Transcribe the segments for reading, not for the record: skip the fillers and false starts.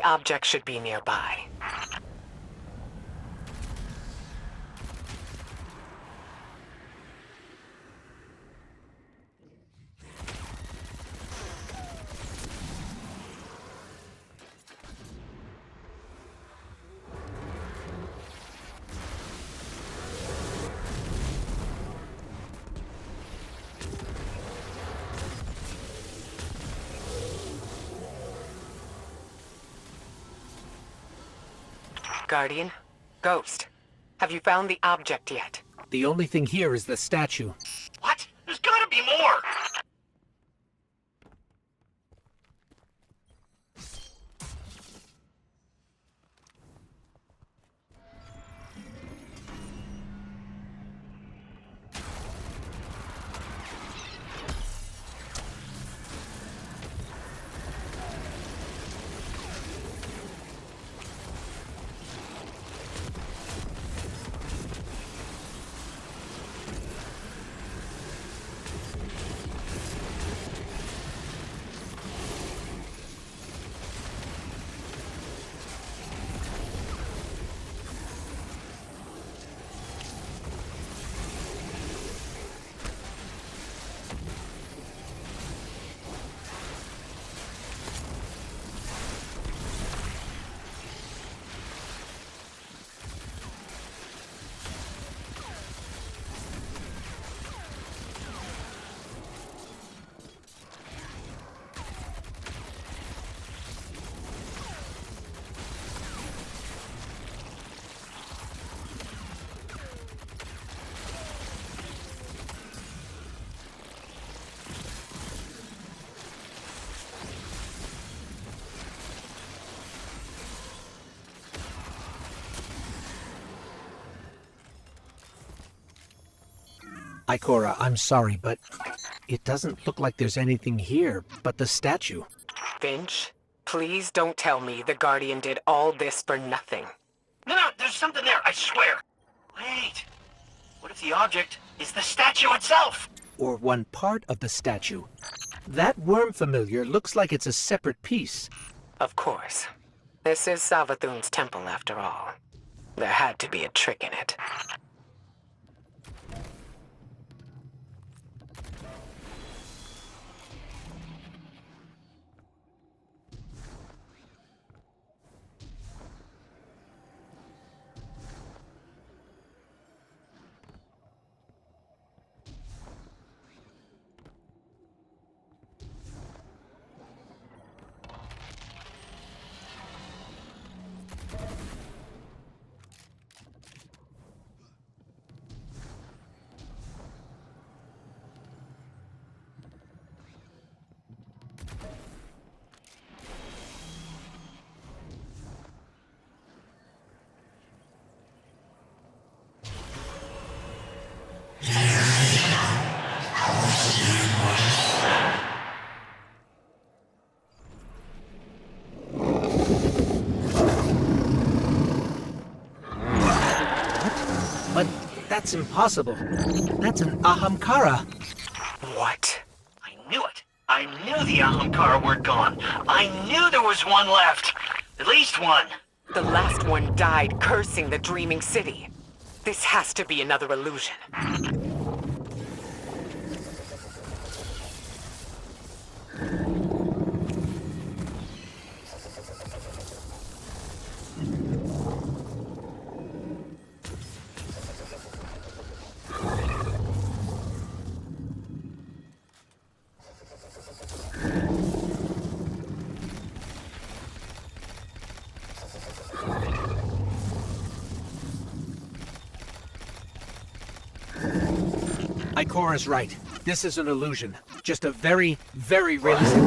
The object should be nearby. Guardian? Ghost? Have you found the object yet? The only thing here is the statue. What? There's gotta be more! Ikora, I'm sorry, but it doesn't look like there's anything here but the statue. Finch, please don't tell me the Guardian did all this for nothing. No, there's something there, I swear. Wait. What if the object is the statue itself? Or one part of the statue. That worm familiar looks like it's a separate piece. Of course. This is Savathun's temple after all. There had to be a trick in it. But that's impossible. That's an Ahamkara. What? I knew it. I knew the Ahamkara were gone. I knew there was one left. At least one. The last one died cursing the Dreaming City. This has to be another illusion. Ikora's right. This is an illusion. Just a very, very realistic...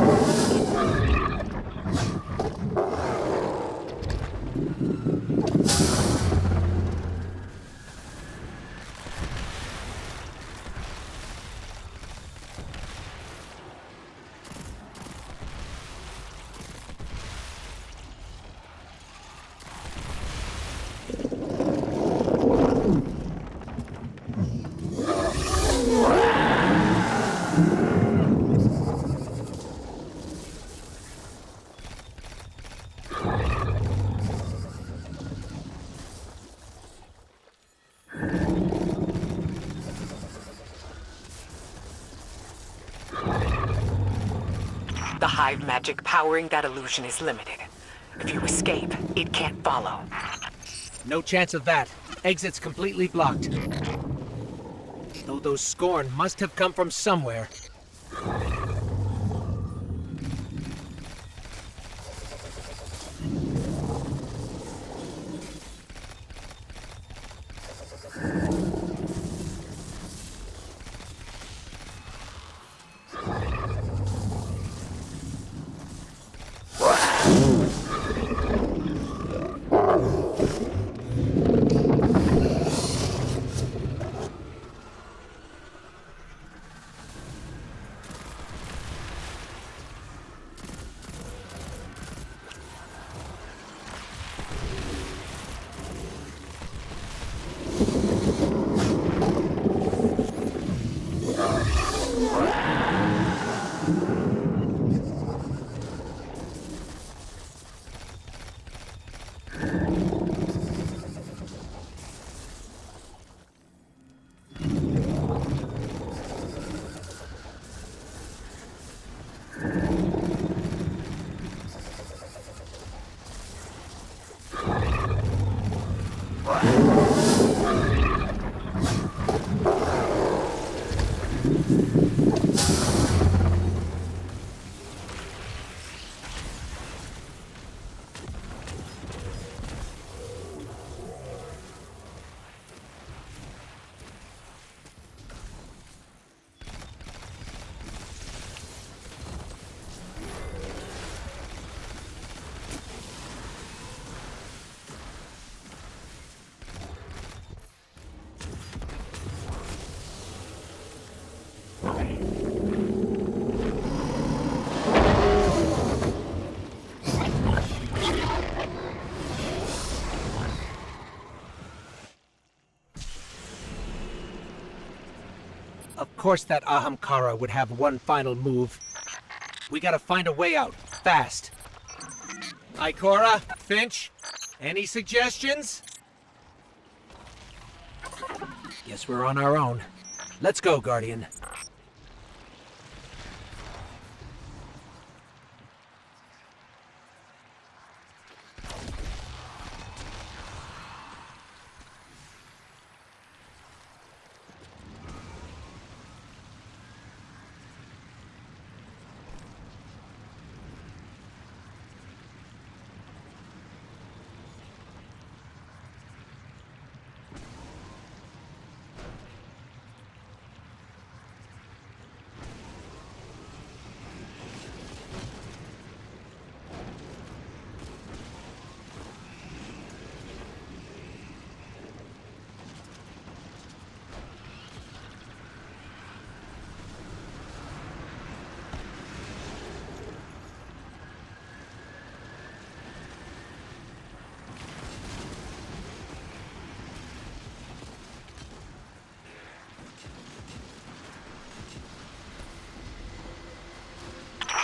The hive magic powering that illusion is limited. If you escape, it can't follow. No chance of that. Exit's completely blocked. Though those Scorn must have come from somewhere. Of course that Ahamkara would have one final move. We gotta find a way out, fast. Ikora, Finch, any suggestions? Guess we're on our own. Let's go, Guardian.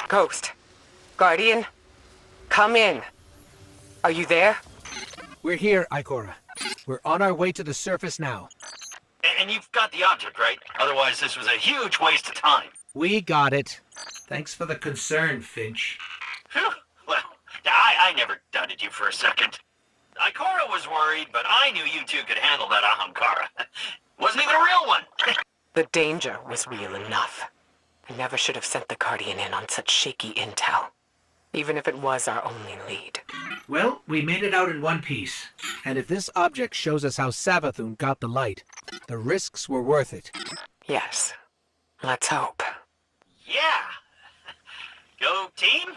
Ghost. Guardian. Come in. Are you there? We're here, Ikora. We're on our way to the surface now. And you've got the object, right? Otherwise, this was a huge waste of time. We got it. Thanks for the concern, Finch. Phew. Well, I never doubted you for a second. Ikora was worried, but I knew you two could handle that Ahamkara. Wasn't even a real one. The danger was real enough. I never should have sent the Guardian in on such shaky intel. Even if it was our only lead. Well, we made it out in one piece. And if this object shows us how Savathun got the light, the risks were worth it. Yes. Let's hope. Yeah. Go team.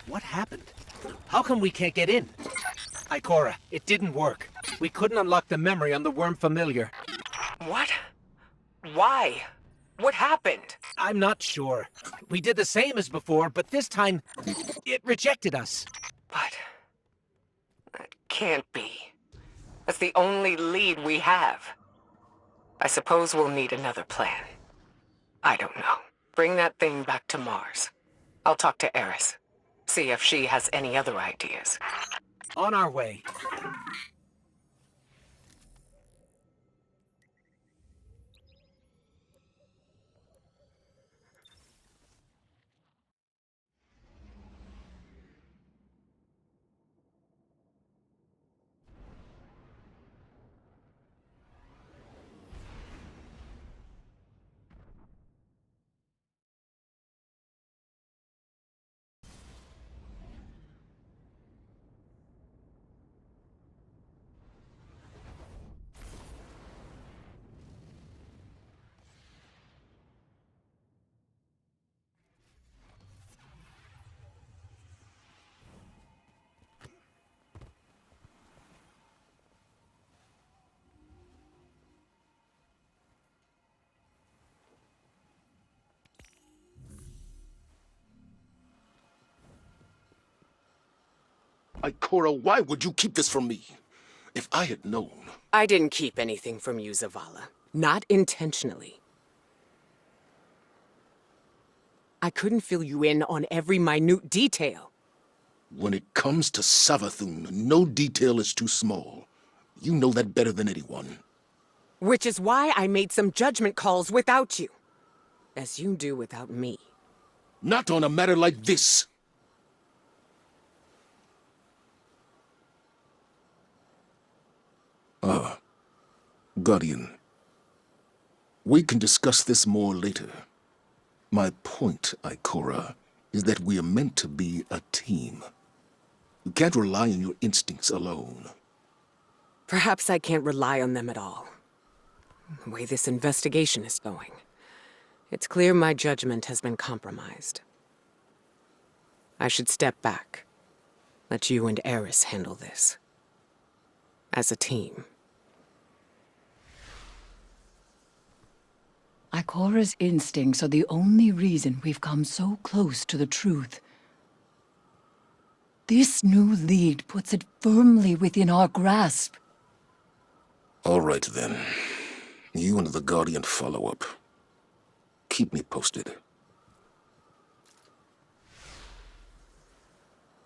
What happened? How come we can't get in? Ikora, it didn't work. We couldn't unlock the memory on the worm familiar. What? Why? What happened? I'm not sure. We did the same as before, but this time, it rejected us. But... that can't be. That's the only lead we have. I suppose we'll need another plan. I don't know. Bring that thing back to Mars. I'll talk to Eris. See if she has any other ideas. On our way. Ikora, why would you keep this from me? If I had known... I didn't keep anything from you, Zavala. Not intentionally. I couldn't fill you in on every minute detail. When it comes to Savathun, no detail is too small. You know that better than anyone. Which is why I made some judgment calls without you. As you do without me. Not on a matter like this. Guardian. We can discuss this more later. My point, Ikora, is that we are meant to be a team. You can't rely on your instincts alone. Perhaps I can't rely on them at all. The way this investigation is going, it's clear my judgment has been compromised. I should step back. Let you and Eris handle this. As a team. Ikora's instincts are the only reason we've come so close to the truth. This new lead puts it firmly within our grasp. All right, then. You and the Guardian follow up. Keep me posted.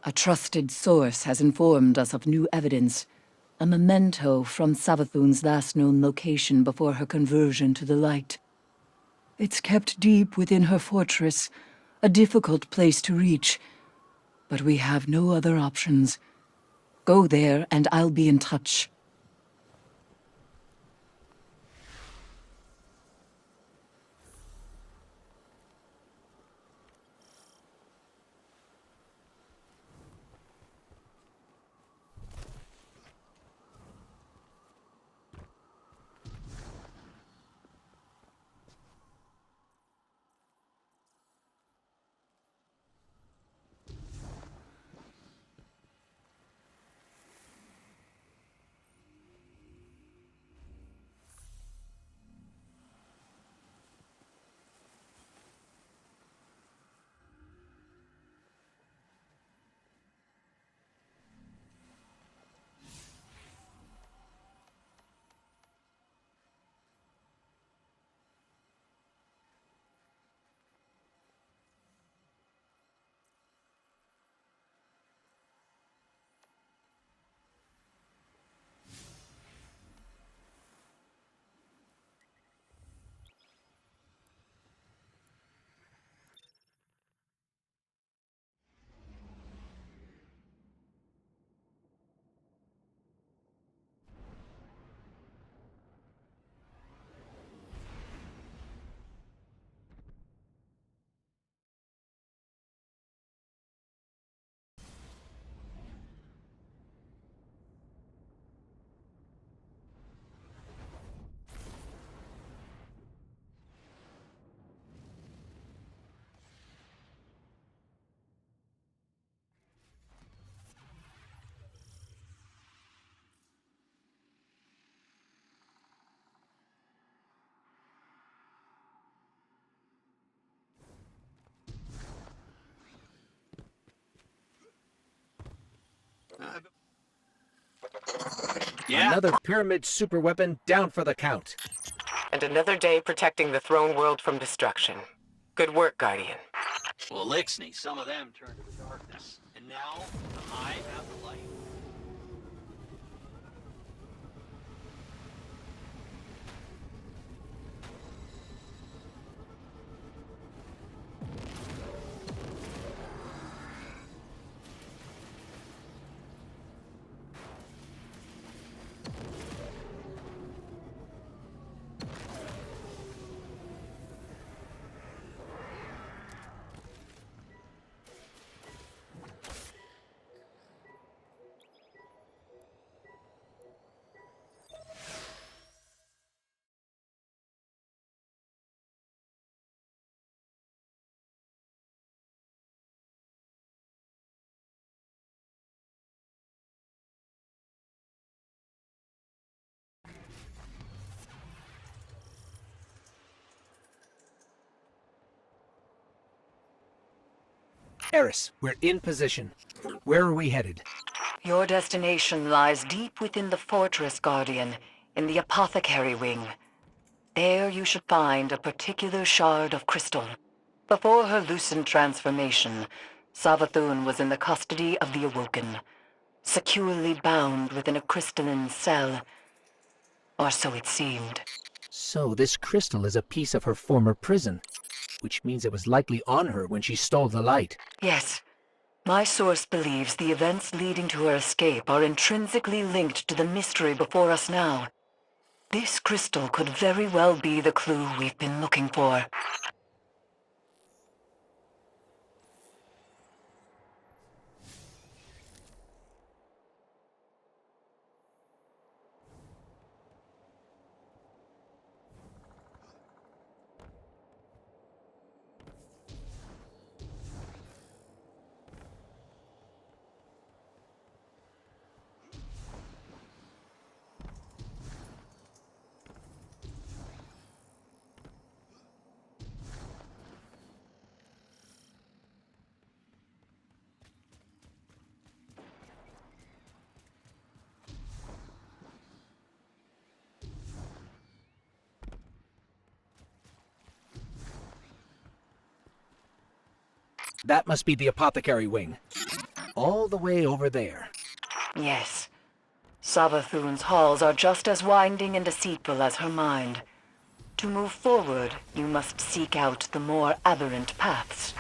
A trusted source has informed us of new evidence. A memento from Savathun's last known location before her conversion to the light. It's kept deep within her fortress, a difficult place to reach. But we have no other options. Go there and I'll be in touch. Yeah? Another pyramid superweapon down for the count. And another day protecting the throne world from destruction. Good work, Guardian. Well, Lixney, some of them turned to the darkness. And now, the Hive have the light. Eris, we're in position. Where are we headed? Your destination lies deep within the fortress, Guardian, in the Apothecary Wing. There you should find a particular shard of crystal. Before her lucent transformation, Savathun was in the custody of the Awoken, securely bound within a crystalline cell. Or so it seemed. So this crystal is a piece of her former prison, which means it was likely on her when she stole the light. Yes. My source believes the events leading to her escape are intrinsically linked to the mystery before us now. This crystal could very well be the clue we've been looking for. That must be the Apothecary Wing. All the way over there. Yes. Savathun's halls are just as winding and deceitful as her mind. To move forward, you must seek out the more aberrant paths.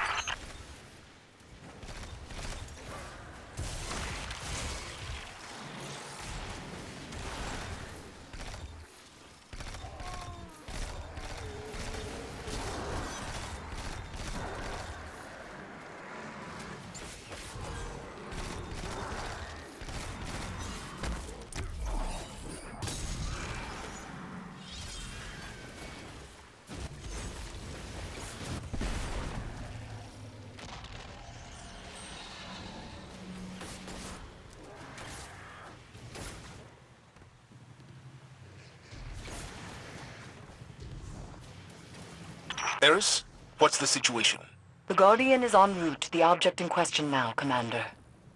Eris, what's the situation? The Guardian is en route to the object in question now, Commander.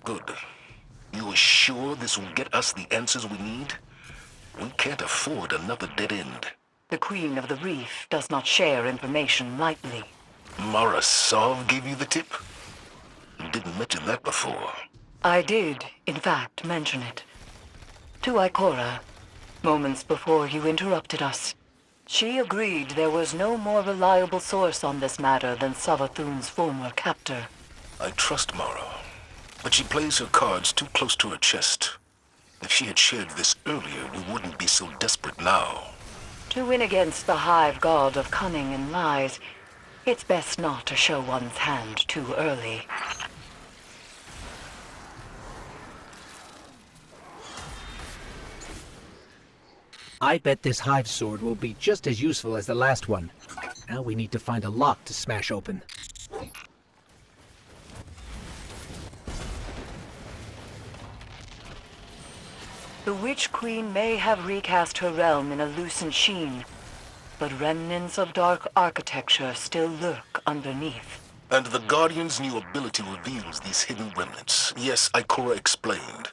Good. You are sure this will get us the answers we need? We can't afford another dead end. The Queen of the Reef does not share information lightly. Mara Sov gave you the tip? You didn't mention that before. I did, in fact, mention it. To Ikora, moments before you interrupted us. She agreed there was no more reliable source on this matter than Savathun's former captor. I trust Mara, but she plays her cards too close to her chest. If she had shared this earlier, we wouldn't be so desperate now. To win against the hive god of cunning and lies, it's best not to show one's hand too early. I bet this hive sword will be just as useful as the last one. Now we need to find a lock to smash open. The Witch Queen may have recast her realm in a lucent sheen, but remnants of dark architecture still lurk underneath. And the Guardian's new ability reveals these hidden remnants. Yes, Ikora explained.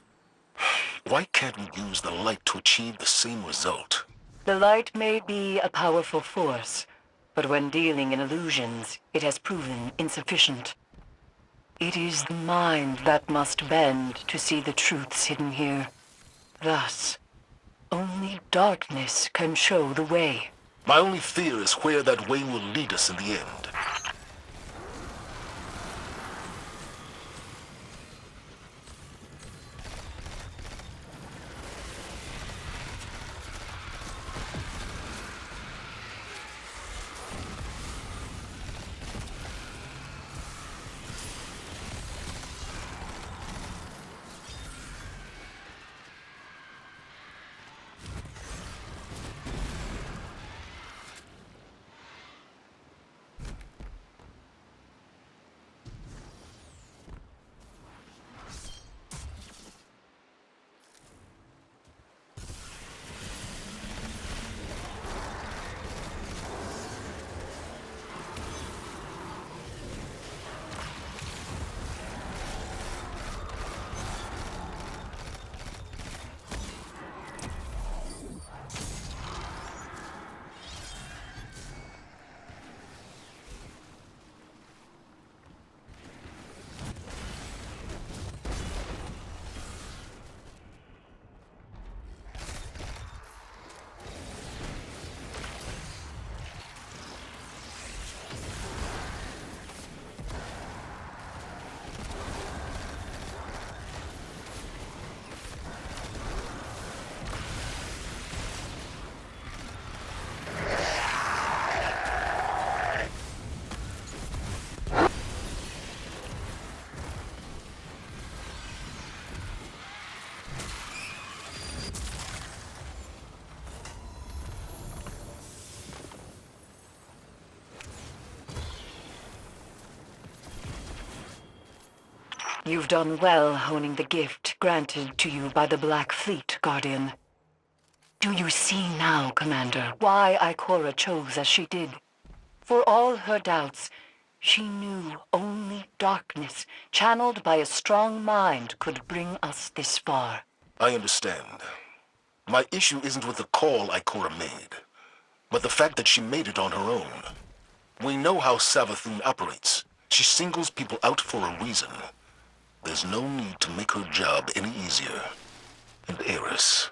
Why can't we use the light to achieve the same result? The light may be a powerful force, but when dealing in illusions, it has proven insufficient. It is the mind that must bend to see the truths hidden here. Thus, only darkness can show the way. My only fear is where that way will lead us in the end. You've done well honing the gift granted to you by the Black Fleet, Guardian. Do you see now, Commander, why Ikora chose as she did? For all her doubts, she knew only darkness, channeled by a strong mind, could bring us this far. I understand. My issue isn't with the call Ikora made, but the fact that she made it on her own. We know how Savathun operates. She singles people out for a reason. There's no need to make her job any easier. And Eris,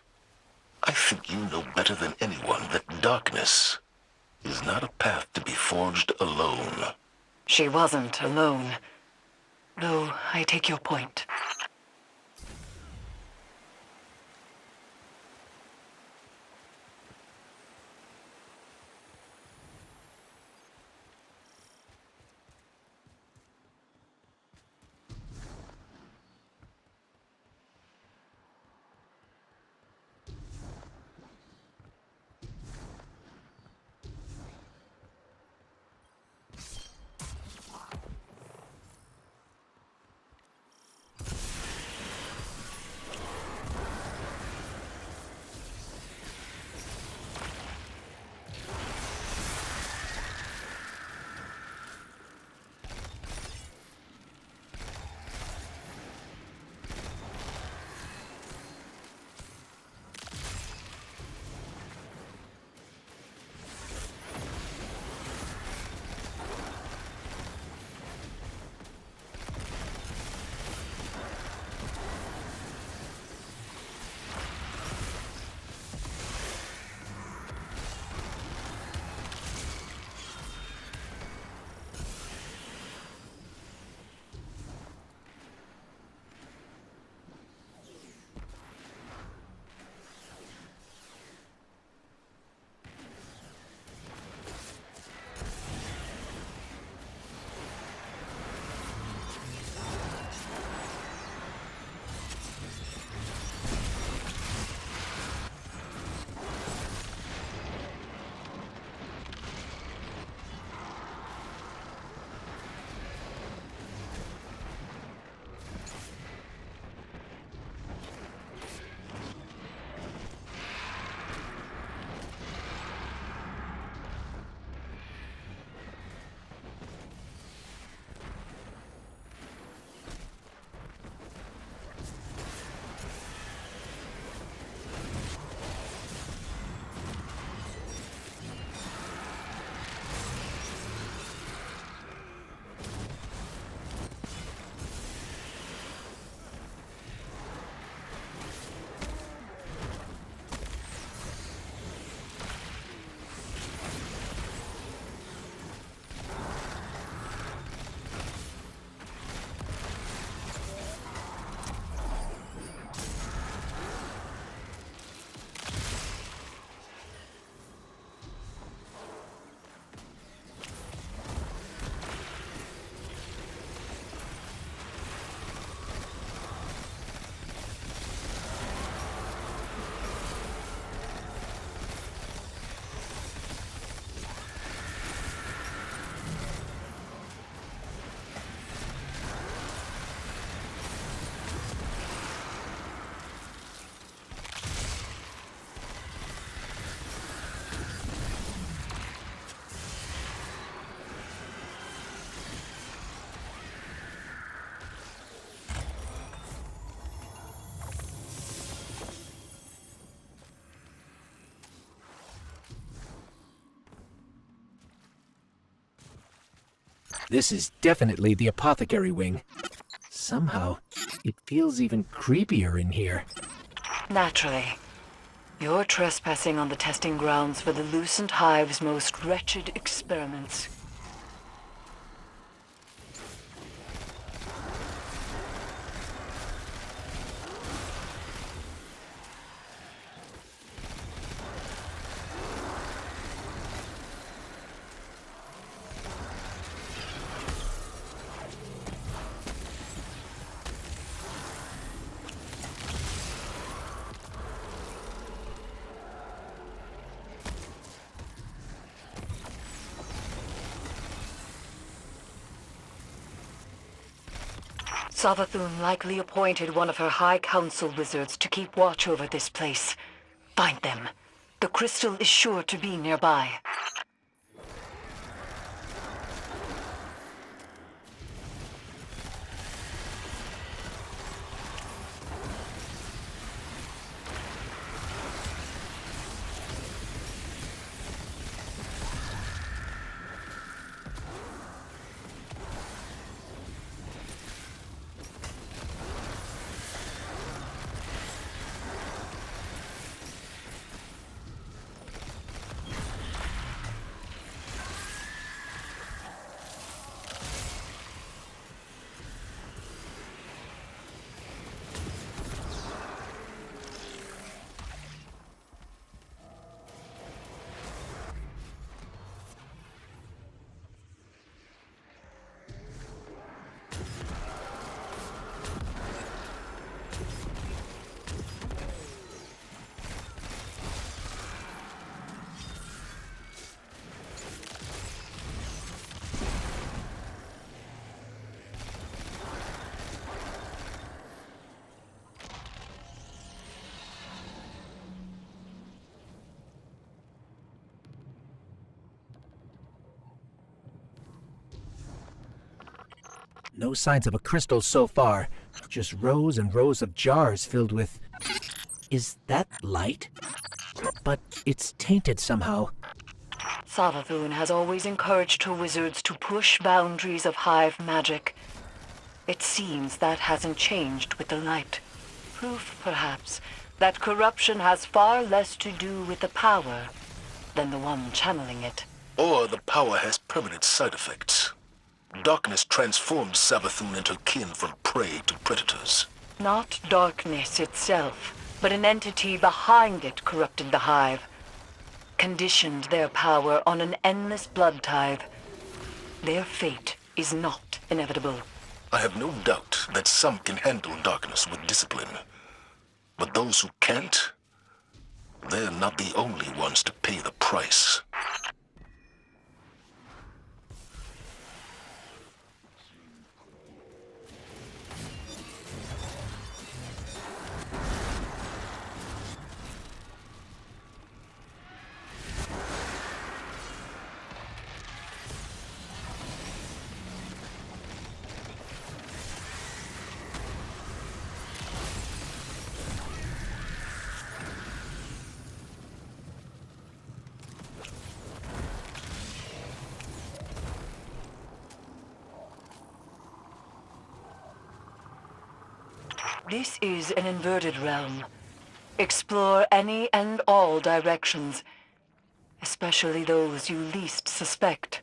I think you know better than anyone that darkness is not a path to be forged alone. She wasn't alone. Though I take your point. This is definitely the apothecary wing. Somehow, it feels even creepier in here. Naturally. You're trespassing on the testing grounds for the Lucent Hive's most wretched experiments. Savathun likely appointed one of her High Council wizards to keep watch over this place. Find them. The crystal is sure to be nearby. No signs of a crystal so far. Just rows and rows of jars filled with... Is that light? But it's tainted somehow. Savathun has always encouraged her wizards to push boundaries of hive magic. It seems that hasn't changed with the light. Proof, perhaps, that corruption has far less to do with the power than the one channeling it. Or the power has permanent side effects. Darkness transforms Savathun into kin from prey to predators. Not darkness itself, but an entity behind it corrupted the hive. Conditioned their power on an endless blood tithe. Their fate is not inevitable. I have no doubt that some can handle darkness with discipline. But those who can't, they're not the only ones to pay the price. This is an inverted realm. Explore any and all directions, especially those you least suspect.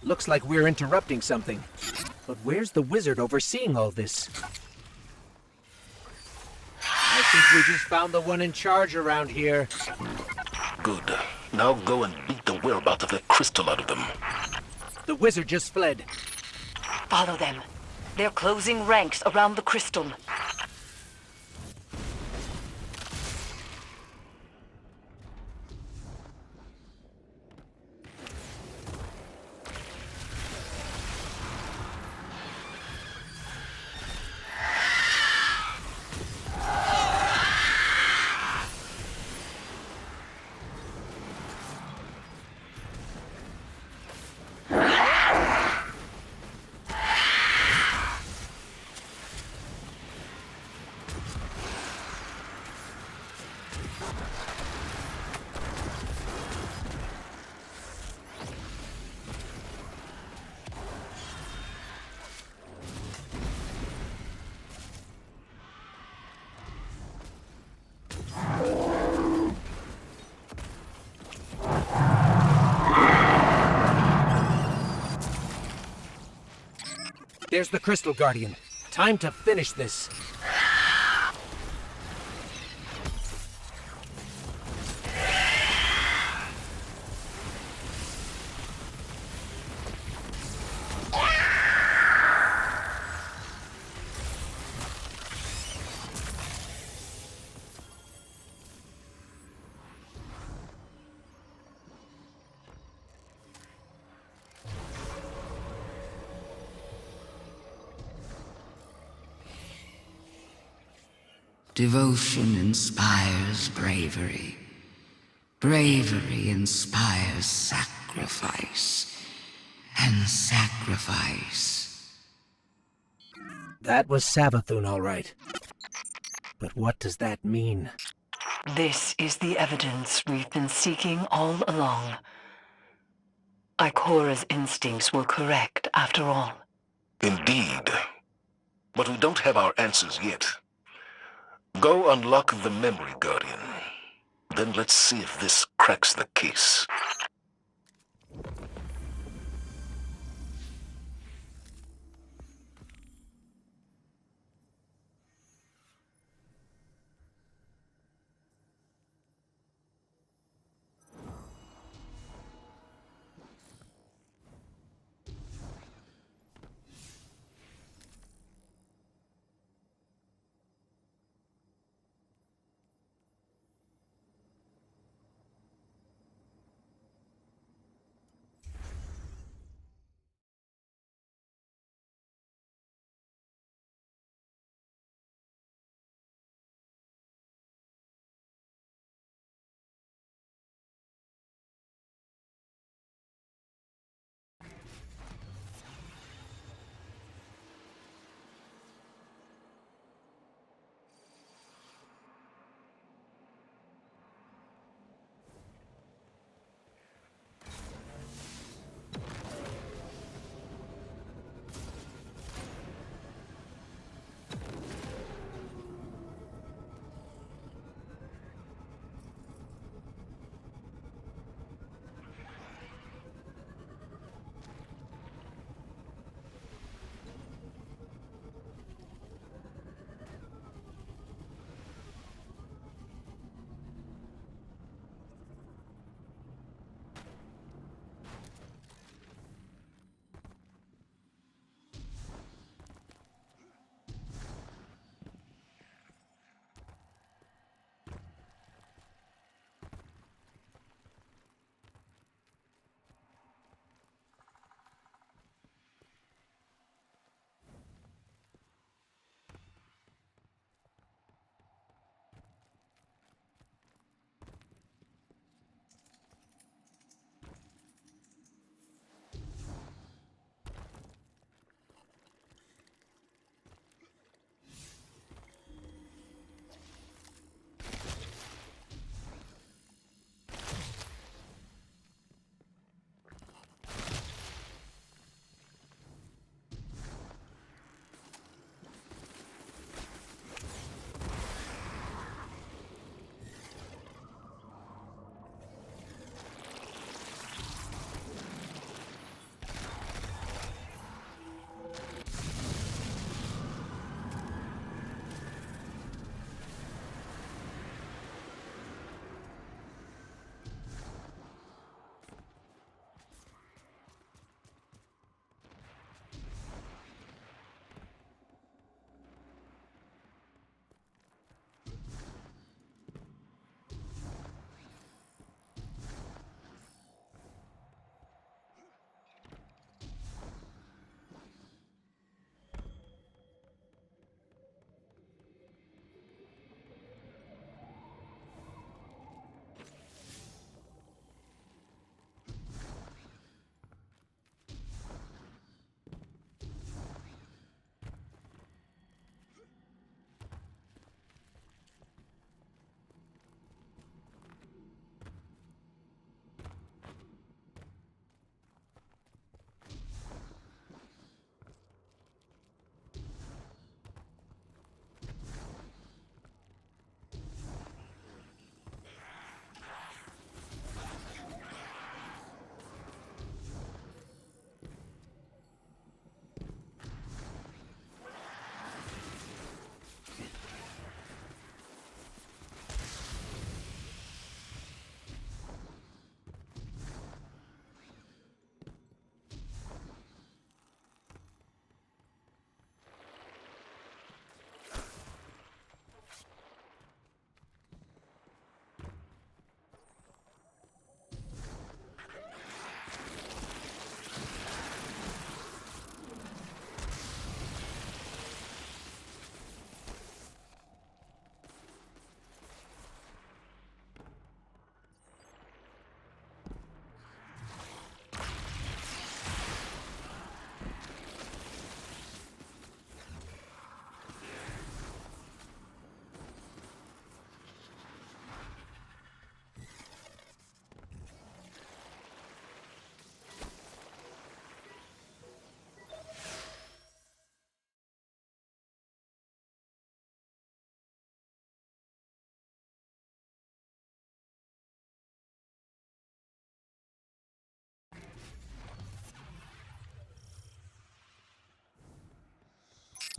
Looks like we're interrupting something. But where's the wizard overseeing all this? I think we just found the one in charge around here. Good. Now go and beat the whereabouts of that crystal out of them. The wizard just fled. Follow them. They're closing ranks around the crystal. There's the Crystal Guardian. Time to finish this. Devotion inspires bravery. Bravery inspires sacrifice. And sacrifice. That was Savathun, all right. But what does that mean? This is the evidence we've been seeking all along. Ikora's instincts were correct, after all. Indeed. But we don't have our answers yet. Go unlock the memory, Guardian. Then let's see if this cracks the case.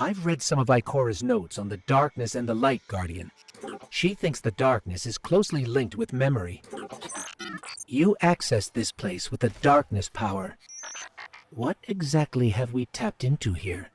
I've read some of Ikora's notes on the darkness and the light, Guardian. She thinks the darkness is closely linked with memory. You accessed this place with the darkness power. What exactly have we tapped into here?